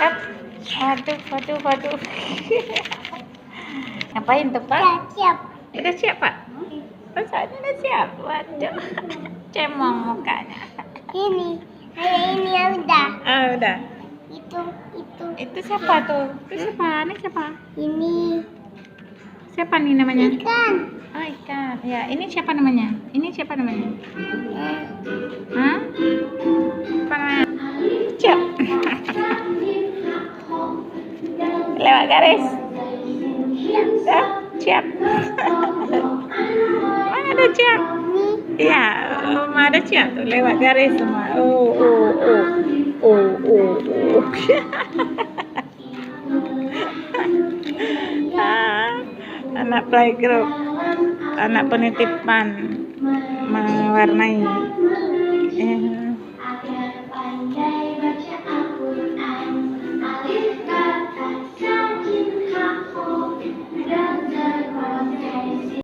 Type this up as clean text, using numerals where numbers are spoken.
Up. Waduh, waduh, waduh. Ngapain tuh, Pak? Siap. Udah siap, Pak? Rasanya udah siap. Waduh. Cemong mukanya. Ini ya udah. Ah, udah. Itu. Itu siapa tuh? Itu siapa? Ini siapa? Ini Siapa nih namanya? ikan. Oh, ikan. Ya, ini siapa namanya? Ini siapa namanya? Hah? Apa namanya? Siap. Lewat garis. Dah, siap. Mana ada siap? Iya, ada siap tuh lewat garis semua. Anak playgroup, anak penitipan mewarnai.